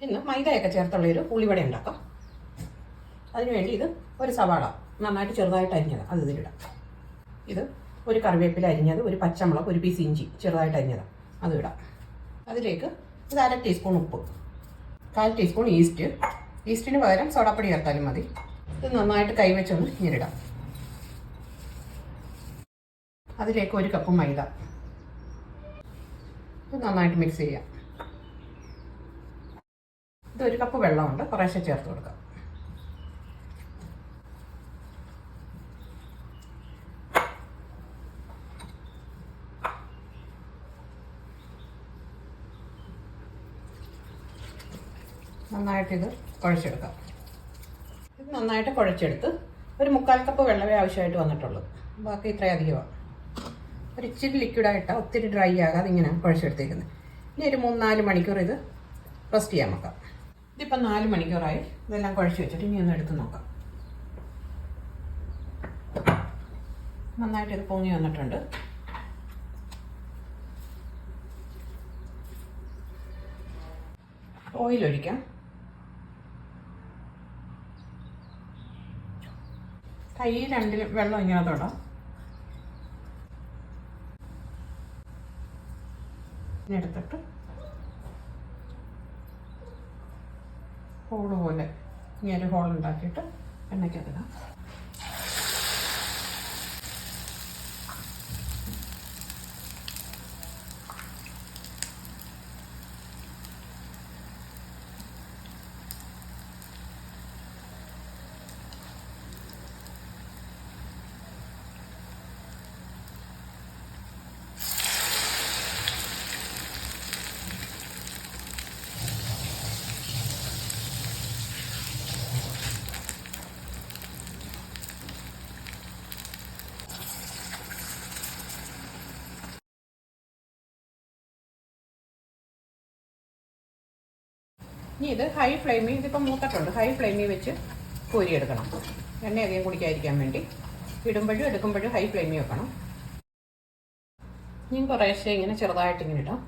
ഇന്ന് മൈദയൊക്കെ ചേർത്തുള്ളൊരു ഉള്ളിവട ഉണ്ടാക്കാം. അതിനുവേണ്ടി ഇത് ഒരു സവാള നന്നായിട്ട് ചെറുതായിട്ട് അരിഞ്ഞത് അത് ഇതിലിടാം. ഇത് ഒരു കറിവേപ്പില അരിഞ്ഞത്, ഒരു പച്ചമുളക്, ഒരു പീസ് ഇഞ്ചി ചെറുതായിട്ട് അരിഞ്ഞത് അത് ഇടാം. അതിലേക്ക് ഒരു 1/2 ടീസ്പൂൺ ഉപ്പ്, 1/4 ടീസ്പൂൺ ഈസ്റ്റിന് പകരം സോഡാപ്പൊടി ചേർത്താലും മതി. ഇത് നന്നായിട്ട് കൈവച്ചൊന്ന് ഇങ്ങനെ. അതിലേക്ക് 1 കപ്പ് മൈദ, ഇത് നന്നായിട്ട് മിക്സ് ചെയ്യാം. ഇത് 1 കപ്പ് വെള്ളമുണ്ട്, കുറേശ്ശെ ചേർത്ത് കൊടുക്കാം. നന്നായിട്ടിത് കുഴച്ചെടുക്കാം. ഇത് നന്നായിട്ട് കുഴച്ചെടുത്ത് ഒരു 1/4 കപ്പ് വെള്ളമേ ആവശ്യമായിട്ട് വന്നിട്ടുള്ളൂ. ബാക്കി ഇത്രയും അധികമാണ്. ഒരു ഇച്ചിരി ലിക്വിഡായിട്ടാണ്, ഒത്തിരി ഡ്രൈ ആകാതെ ഇങ്ങനെ കുഴച്ചെടുത്തേക്കുന്നത്. ഇനി ഒരു 3-4 മണിക്കൂർ ഇത് റെസ്റ്റ് ചെയ്യാൻ നോക്കാം. ഇതിപ്പോൾ 4 മണിക്കൂറായി. ഇതെല്ലാം കുഴച്ച് വെച്ചിട്ട് ഇനി ഒന്ന് എടുത്ത് നോക്കാം. നന്നായിട്ട് ഇത് പൊങ്ങി വന്നിട്ടുണ്ട്. ഓയിൽ ഒഴിക്കാം. കൈ രണ്ടിലും വെള്ളം ഇങ്ങനെ തൊടാം. എടുത്തിട്ട് ഹോള് പോലെ ഇങ്ങനെ ഹോൾ ഉണ്ടാക്കിയിട്ട് എണ്ണയ്ക്കകത്തിടാം. ഇനി ഇത് ഹൈ ഫ്ലെയിമിൽ, ഇതിപ്പോൾ മൂത്തിട്ടുണ്ട്, ഹൈ ഫ്ലെയിമിൽ വെച്ച് കോരിയെടുക്കണം. എണ്ണ അധികം കുടിക്കാതിരിക്കാൻ വേണ്ടി ഇടുമ്പോഴും എടുക്കുമ്പോഴും ഹൈ ഫ്ലെയിമിൽ വെക്കണം. ഇനി കുറേശ്ശെ ഇങ്ങനെ ചെറുതായിട്ട് ഇങ്ങനെ ഇടാം.